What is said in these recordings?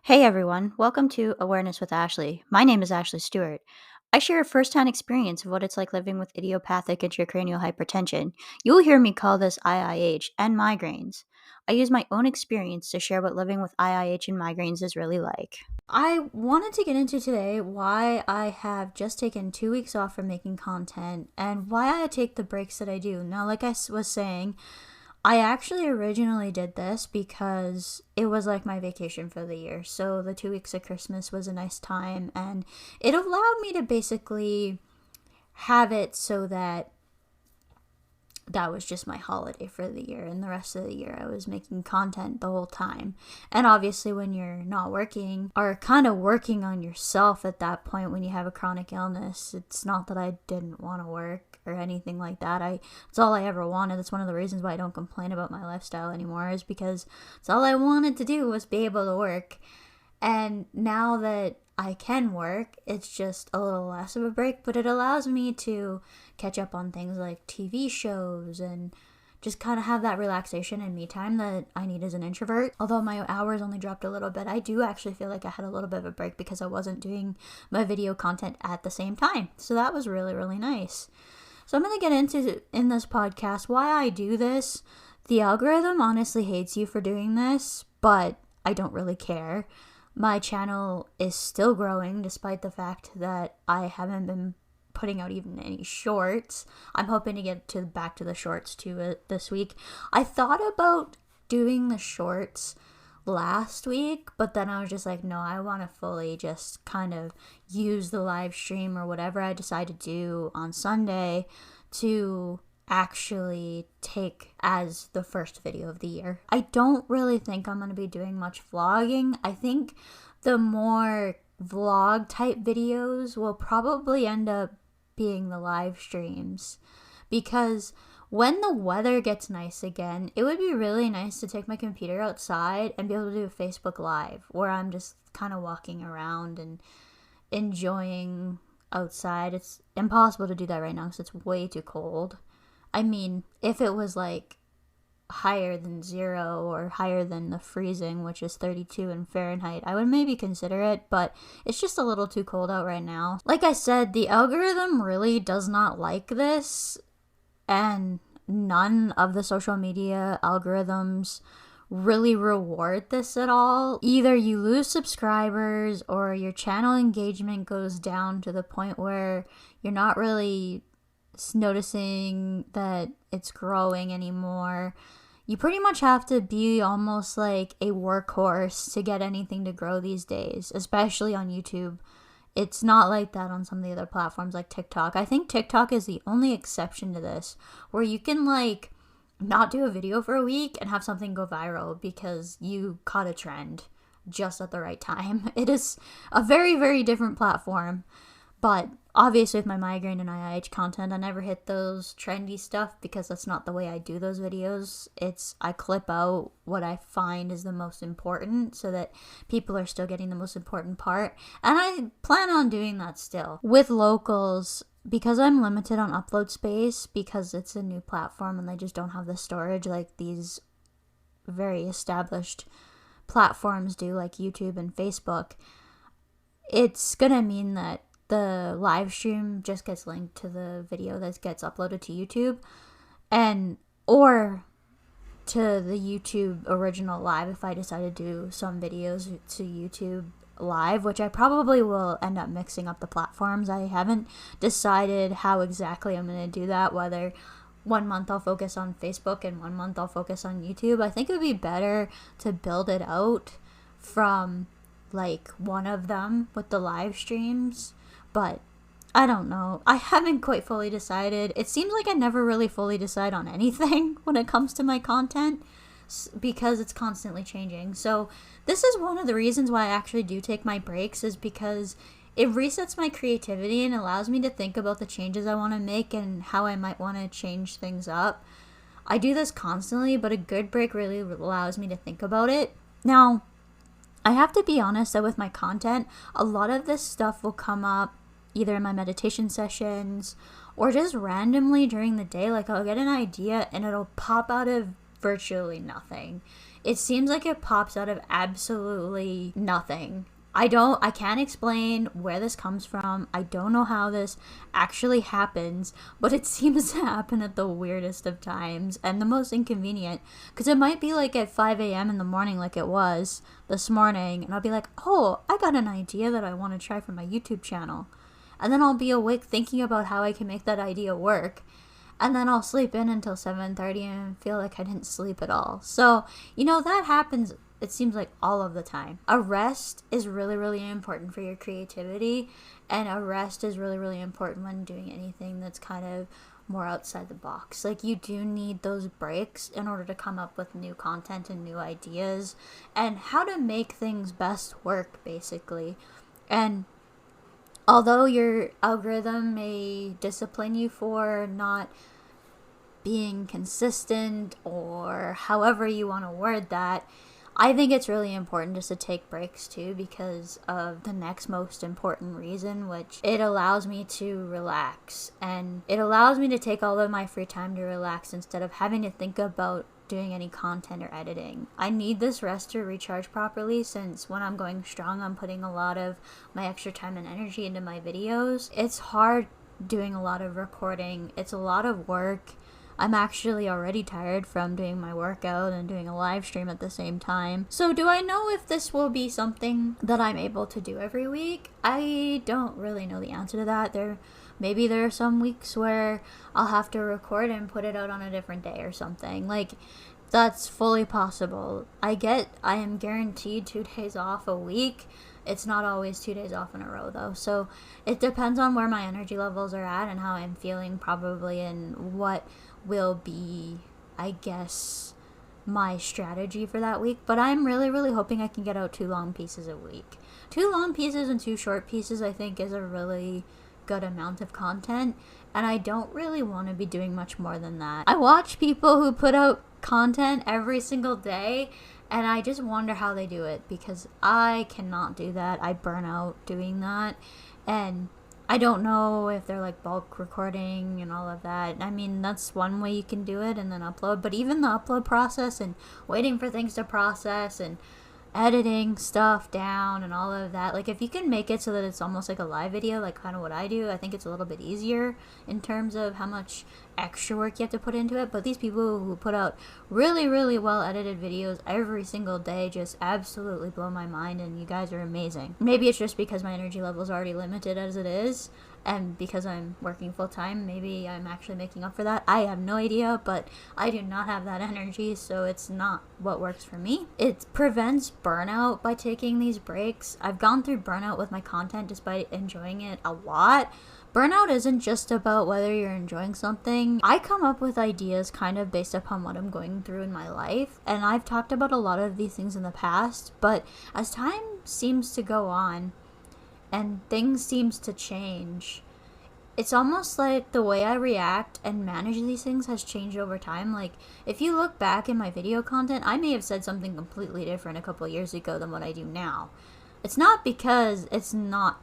Hey everyone, welcome to Awareness with Ashley. My name is Ashley Stuart. I share a first hand experience of what it's like living with idiopathic intracranial hypertension. You'll hear me call this IIH and migraines. I use my own experience to share what living with IIH and migraines is really like. I wanted to get into today why I have just taken 2 weeks off from making content and why I take the breaks that I do. Now, like I was saying, I actually originally did this because it was like my vacation for the year. So the 2 weeks of Christmas was a nice time, and it allowed me to basically have it so that was just my holiday for the year, and the rest of the year I was making content the whole time. And obviously when you're not working or kind of working on yourself at that point when you have a chronic illness, it's not that I didn't want to work or anything like that. It's all I ever wanted. That's one of the reasons why I don't complain about my lifestyle anymore, is because it's all I wanted to do was be able to work. And now that I can work, it's just a little less of a break, but it allows me to catch up on things like TV shows and just kind of have that relaxation and me time that I need as an introvert. Although my hours only dropped a little bit, I do actually feel like I had a little bit of a break because I wasn't doing my video content at the same time. So that was really, really nice. So I'm going to get into in this podcast why I do this. The algorithm honestly hates you for doing this, but I don't really care. My channel is still growing despite the fact that I haven't been putting out even any shorts. I'm hoping to get back to the shorts too this week. I thought about doing the shorts last week, but then I was just like, no, I want to fully just kind of use the live stream or whatever I decide to do on Sunday to actually take as the first video of the year. I don't really think I'm going to be doing much vlogging. I think the more vlog type videos will probably end up being the live streams, because when the weather gets nice again, it would be really nice to take my computer outside and be able to do a Facebook Live where I'm just kind of walking around and enjoying outside. It's impossible to do that right now because it's way too cold. I mean, if it was like higher than 0 or higher than the freezing, which is 32 in Fahrenheit, I would maybe consider it, but it's just a little too cold out right now. Like I said, the algorithm really does not like this, and none of the social media algorithms really reward this at all. Either you lose subscribers or your channel engagement goes down to the point where you're not really noticing that it's growing anymore. You pretty much have to be almost like a workhorse to get anything to grow these days, especially on YouTube. It's not like that on some of the other platforms like TikTok. I think TikTok is the only exception to this, where you can like not do a video for a week and have something go viral because you caught a trend just at the right time. It is a very, very different platform. But obviously with my migraine and IIH content, I never hit those trendy stuff because that's not the way I do those videos. I clip out what I find is the most important so that people are still getting the most important part. And I plan on doing that still. With locals, because I'm limited on upload space, because it's a new platform and they just don't have the storage like these very established platforms do, like YouTube and Facebook, it's gonna mean that the live stream just gets linked to the video that gets uploaded to YouTube, or to the YouTube original live if I decide to do some videos to YouTube live, which I probably will end up mixing up the platforms. I haven't decided how exactly I'm going to do that, whether 1 month I'll focus on Facebook and 1 month I'll focus on YouTube. I think it would be better to build it out from like one of them with the live streams. But I don't know. I haven't quite fully decided. It seems like I never really fully decide on anything when it comes to my content because it's constantly changing. So this is one of the reasons why I actually do take my breaks, is because it resets my creativity and allows me to think about the changes I want to make and how I might want to change things up. I do this constantly, but a good break really allows me to think about it. Now, I have to be honest that with my content, a lot of this stuff will come up either in my meditation sessions or just randomly during the day. Like I'll get an idea and it'll pop out of virtually nothing. It seems like it pops out of absolutely nothing. I can't explain where this comes from. I don't know how this actually happens, but it seems to happen at the weirdest of times and the most inconvenient. Because it might be like at 5 a.m. in the morning, like it was this morning, and I'll be like, oh, I got an idea that I want to try for my YouTube channel. And then I'll be awake thinking about how I can make that idea work. And then I'll sleep in until 7:30 and feel like I didn't sleep at all. So, that happens, it seems like, all of the time. A rest is really, really important for your creativity. And a rest is really, really important when doing anything that's kind of more outside the box. Like, you do need those breaks in order to come up with new content and new ideas and how to make things best work, basically. And although your algorithm may discipline you for not being consistent, or however you want to word that, I think it's really important just to take breaks too, because of the next most important reason, which it allows me to relax. And it allows me to take all of my free time to relax instead of having to think about doing any content or editing. I need this rest to recharge properly, since when I'm going strong, I'm putting a lot of my extra time and energy into my videos. It's hard doing a lot of recording. It's a lot of work. I'm actually already tired from doing my workout and doing a live stream at the same time. So do I know if this will be something that I'm able to do every week? I don't really know the answer to that. Maybe there are some weeks where I'll have to record and put it out on a different day or something. Like, that's fully possible. I am guaranteed 2 days off a week. It's not always 2 days off in a row, though. So it depends on where my energy levels are at and how I'm feeling, probably, and what will be, I guess, my strategy for that week. But I'm really, really hoping I can get out 2 long pieces a week. 2 long pieces and 2 short pieces, I think, is a really good amount of content, and I don't really want to be doing much more than that. I watch people who put out content every single day, and I just wonder how they do it, because I cannot do that. I burn out doing that, and I don't know if they're like bulk recording and all of that. I mean, that's one way you can do it, and then upload. But even the upload process and waiting for things to process and editing stuff down and all of that, like, if you can make it so that it's almost like a live video, like kind of what I do, I think it's a little bit easier in terms of how much extra work you have to put into it. But these people who put out really, really well edited videos every single day just absolutely blow my mind, and you guys are amazing. Maybe it's just because my energy level is already limited as it is, and because I'm working full time, maybe I'm actually making up for that. I have no idea, but I do not have that energy, so it's not what works for me. It prevents burnout by taking these breaks. I've gone through burnout with my content despite enjoying it a lot. Burnout isn't just about whether you're enjoying something. I come up with ideas kind of based upon what I'm going through in my life, and I've talked about a lot of these things in the past, but as time seems to go on and things seems to change, it's almost like the way I react and manage these things has changed over time. Like, if you look back in my video content, I may have said something completely different a couple years ago than what I do now. It's not because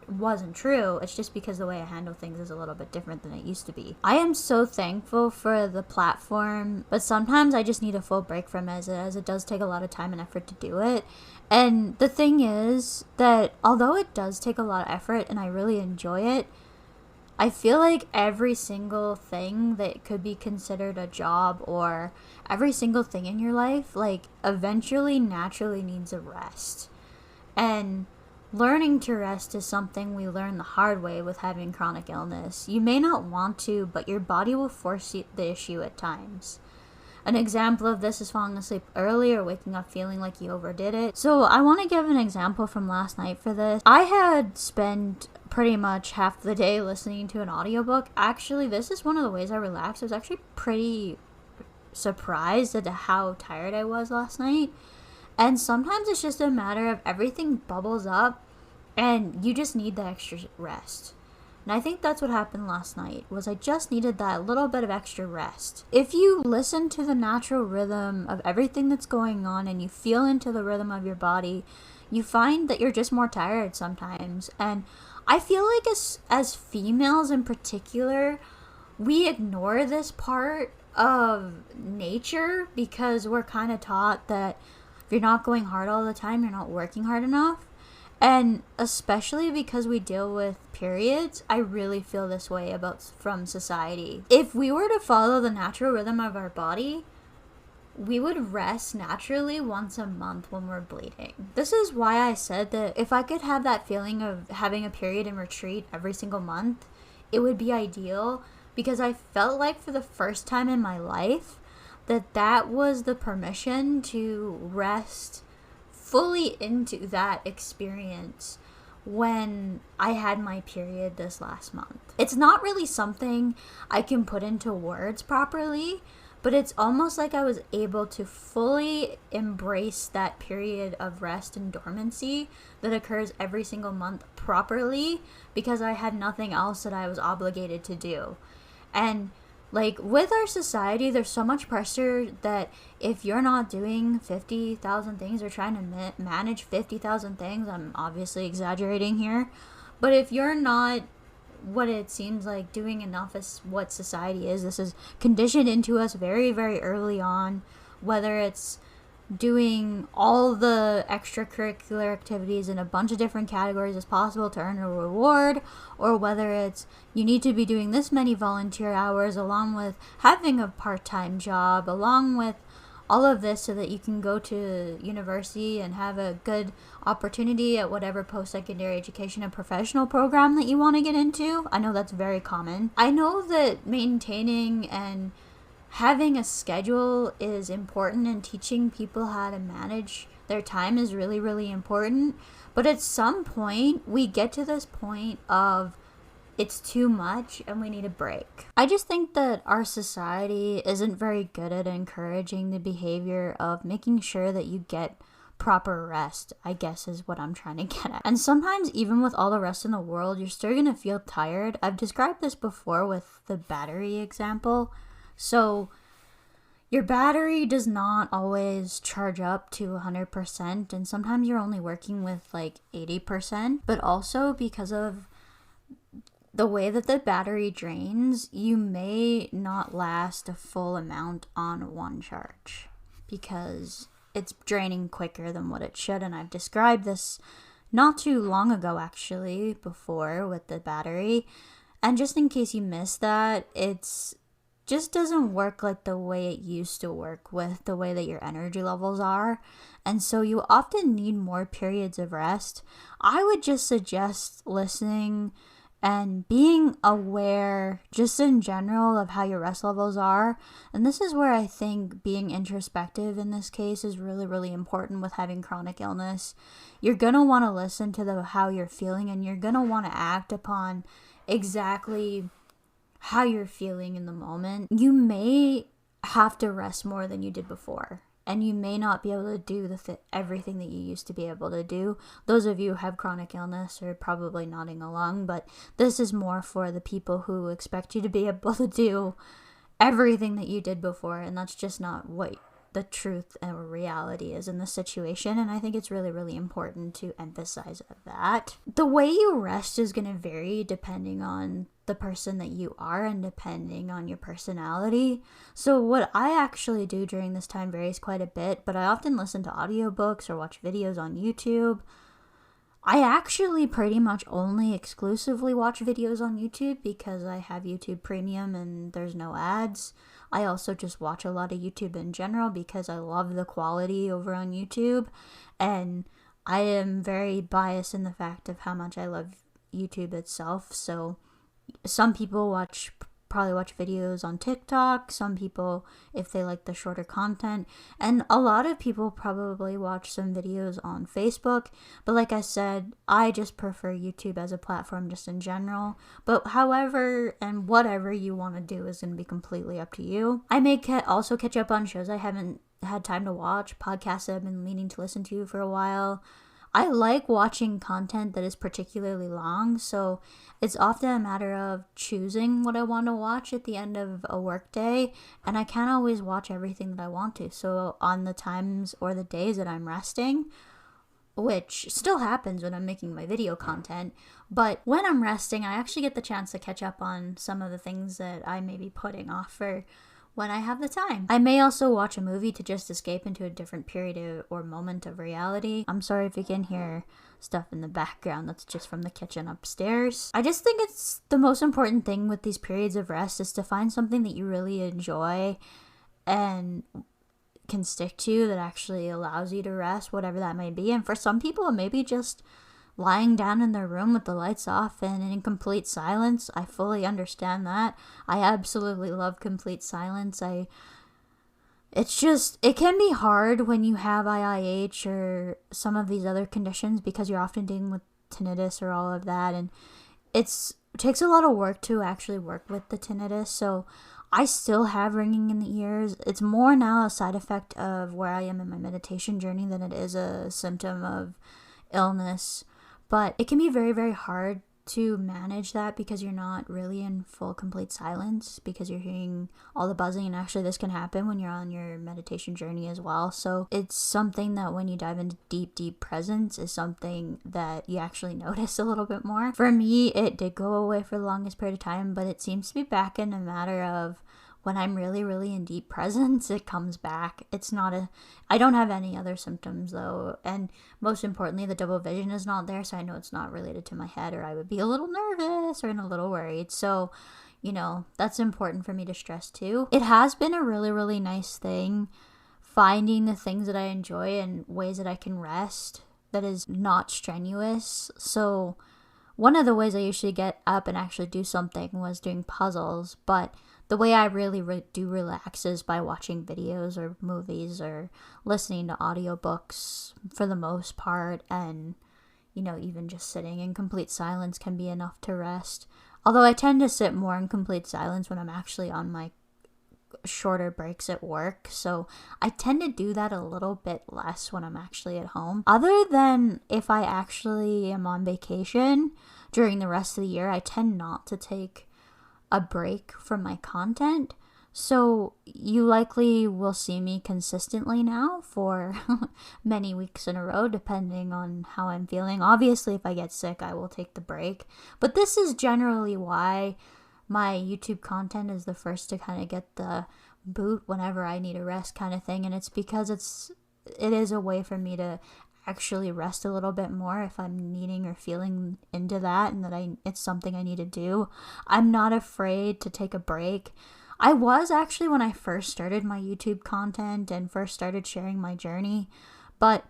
wasn't true, it's just because the way I handle things is a little bit different than it used to be. I am so thankful for the platform, but sometimes I just need a full break from it, as it does take a lot of time and effort to do it. And the thing is that although it does take a lot of effort and I really enjoy it, I feel like every single thing that could be considered a job, or every single thing in your life, like, eventually naturally needs a rest. And learning to rest is something we learn the hard way with having chronic illness. You may not want to, but your body will force the issue at times. An example of this is falling asleep early or waking up feeling like you overdid it. So I want to give an example from last night for this. I had spent pretty much half the day listening to an audiobook. Actually, this is one of the ways I relaxed. I was actually pretty surprised at how tired I was last night. And sometimes it's just a matter of everything bubbles up and you just need the extra rest. And I think that's what happened last night, was I just needed that little bit of extra rest. If you listen to the natural rhythm of everything that's going on and you feel into the rhythm of your body, you find that you're just more tired sometimes. And I feel like as females in particular, we ignore this part of nature because we're kind of taught that If you're not going hard all the time, you're not working hard enough. And especially because we deal with periods, I really feel this way about from society. If we were to follow the natural rhythm of our body, we would rest naturally once a month when we're bleeding. This is why I said that if I could have that feeling of having a period and retreat every single month, it would be ideal, because I felt like for the first time in my life that was the permission to rest fully into that experience when I had my period this last month. It's not really something I can put into words properly, but it's almost like I was able to fully embrace that period of rest and dormancy that occurs every single month properly, because I had nothing else that I was obligated to do. And like with our society, there's so much pressure that if you're not doing 50,000 things or trying to manage 50,000 things, I'm obviously exaggerating here, but if you're not what it seems like doing enough is what society is. This is conditioned into us very, very early on, whether it's doing all the extracurricular activities in a bunch of different categories as possible to earn a reward, or whether it's you need to be doing this many volunteer hours along with having a part-time job, along with all of this so that you can go to university and have a good opportunity at whatever post-secondary education and professional program that you want to get into. I know that's very common. I know that maintaining and having a schedule is important, and teaching people how to manage their time is really, really important. But at some point, we get to this point of it's too much and we need a break. I just think that our society isn't very good at encouraging the behavior of making sure that you get proper rest, I guess is what I'm trying to get at. And sometimes even with all the rest in the world, you're still gonna feel tired. I've described this before with the battery example. So your battery does not always charge up to 100%, and sometimes you're only working with like 80%, but also because of the way that the battery drains, you may not last a full amount on one charge because it's draining quicker than what it should. And I've described this not too long ago, actually, before with the battery. And just in case you missed that, it's just doesn't work like the way it used to work with the way that your energy levels are. And so you often need more periods of rest. I would just suggest listening and being aware just in general of how your rest levels are. And this is where I think being introspective in this case is really, really important with having chronic illness. You're going to want to listen to how you're feeling, and you're going to want to act upon exactly how you're feeling in the moment. You may have to rest more than you did before, and you may not be able to do everything that you used to be able to do. Those of you who have chronic illness are probably nodding along, but this is more for the people who expect you to be able to do everything that you did before, and that's just not what the truth and reality is in this situation. And I think it's really, really important to emphasize that. The way you rest is going to vary depending on the person that you are and depending on your personality. So what I actually do during this time varies quite a bit, but I often listen to audiobooks or watch videos on YouTube. I actually pretty much only exclusively watch videos on YouTube because I have YouTube Premium and there's no ads. I also just watch a lot of YouTube in general because I love the quality over on YouTube, and I am very biased in the fact of how much I love YouTube itself. So some people probably watch videos on TikTok, some people if they like the shorter content, and a lot of people probably watch some videos on Facebook. But like I said, I just prefer YouTube as a platform just in general. But however and whatever you want to do is going to be completely up to you. I may also catch up on shows I haven't had time to watch, podcasts I've been meaning to listen to for a while. I like watching content that is particularly long, so it's often a matter of choosing what I want to watch at the end of a work day, and I can't always watch everything that I want to. So on the times or the days that I'm resting, which still happens when I'm making my video content, but when I'm resting, I actually get the chance to catch up on some of the things that I may be putting off for when I have the time. I may also watch a movie to just escape into a different period or moment of reality. I'm sorry if you can hear stuff in the background. That's just from the kitchen upstairs. I just think it's the most important thing with these periods of rest is to find something that you really enjoy and can stick to that actually allows you to rest, whatever that may be. And for some people, it may be just lying down in their room with the lights off and in complete silence. I fully understand that. I absolutely love complete silence. It can be hard when you have IIH or some of these other conditions because you're often dealing with tinnitus or all of that, and it takes a lot of work to actually work with the tinnitus. So I still have ringing in the ears. It's more now a side effect of where I am in my meditation journey than it is a symptom of illness. But it can be very, very hard to manage that because you're not really in full, complete silence because you're hearing all the buzzing. And actually, this can happen when you're on your meditation journey as well. So it's something that when you dive into deep, deep presence is something that you actually notice a little bit more. For me, it did go away for the longest period of time, but it seems to be back in a matter of when I'm really, really in deep presence, it comes back. I don't have any other symptoms though. And most importantly, the double vision is not there. So I know it's not related to my head or I would be a little nervous or a little worried. So, that's important for me to stress too. It has been a really, really nice thing finding the things that I enjoy and ways that I can rest that is not strenuous. So one of the ways I usually get up and actually do something was doing puzzles, but the way I really do relax is by watching videos or movies or listening to audiobooks for the most part. And, even just sitting in complete silence can be enough to rest. Although I tend to sit more in complete silence when I'm actually on my shorter breaks at work. So I tend to do that a little bit less when I'm actually at home. Other than if I actually am on vacation during the rest of the year, I tend not to take a break from my content. So you likely will see me consistently now for many weeks in a row, depending on how I'm feeling. Obviously, if I get sick, I will take the break. But this is generally why my YouTube content is the first to kind of get the boot whenever I need a rest kind of thing. And it's because it is a way for me to actually rest a little bit more if I'm needing or feeling into that and that it's something I need to do. I'm not afraid to take a break. I was actually when I first started my YouTube content and first started sharing my journey, but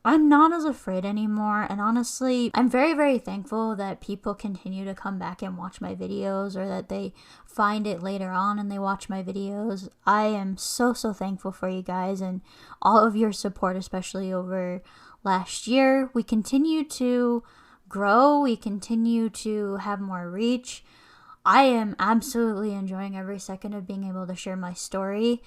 I'm not as afraid anymore. And honestly, I'm very, very thankful that people continue to come back and watch my videos or that they find it later on and they watch my videos. I am so, so thankful for you guys and all of your support, especially over last year. We continue to grow. We continue to have more reach. I am absolutely enjoying every second of being able to share my story.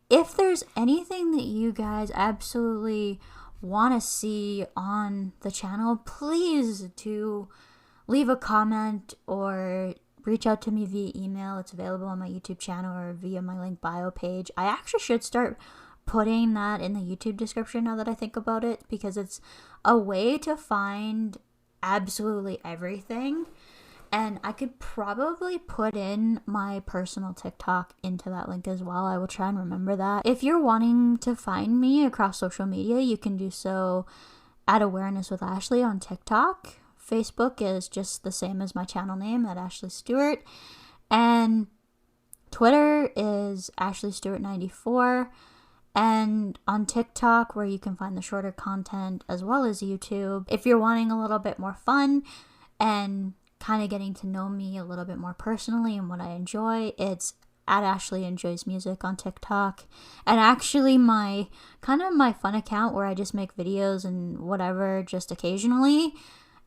If there's anything that you guys absolutely want to see on the channel, please do leave a comment or reach out to me via email. It's available on my YouTube channel or via my link bio page. I actually should start putting that in the YouTube description now that I think about it, because it's a way to find absolutely everything. And I could probably put in my personal TikTok into that link as well. I will try and remember that. If you're wanting to find me across social media, you can do so at Awareness with Ashley on TikTok. Facebook is just the same as my channel name, at Ashley Stuart. And Twitter is Ashley Stuart 94. And on TikTok, where you can find the shorter content, as well as YouTube. If you're wanting a little bit more fun and kind of getting to know me a little bit more personally and what I enjoy, it's at Ashley Enjoys Music on TikTok. And actually my fun account where I just make videos and whatever just occasionally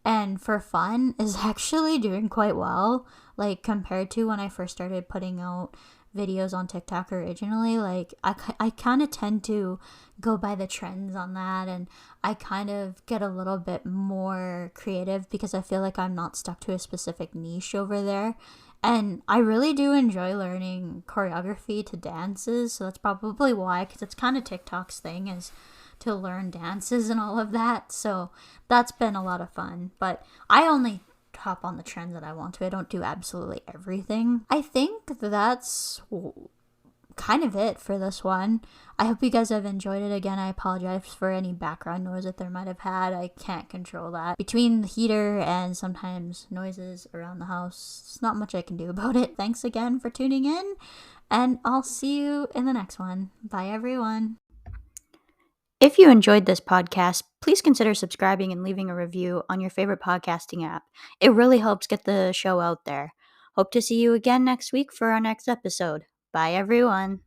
and for fun is actually doing quite well, like compared to when I first started putting out videos on TikTok originally. Like I kind of tend to go by the trends on that, and I kind of get a little bit more creative because I feel like I'm not stuck to a specific niche over there. And I really do enjoy learning choreography to dances, so that's probably why, because it's kind of TikTok's thing is to learn dances and all of that. So that's been a lot of fun, but I only hop on the trends that I want to. I don't do absolutely everything. I think that's kind of it for this one. I hope you guys have enjoyed it. Again, I apologize for any background noise that there might have had. I can't control that. Between the heater and sometimes noises around the house, there's not much I can do about it. Thanks again for tuning in, and I'll see you in the next one. Bye, everyone. If you enjoyed this podcast, please consider subscribing and leaving a review on your favorite podcasting app. It really helps get the show out there. Hope to see you again next week for our next episode. Bye, everyone.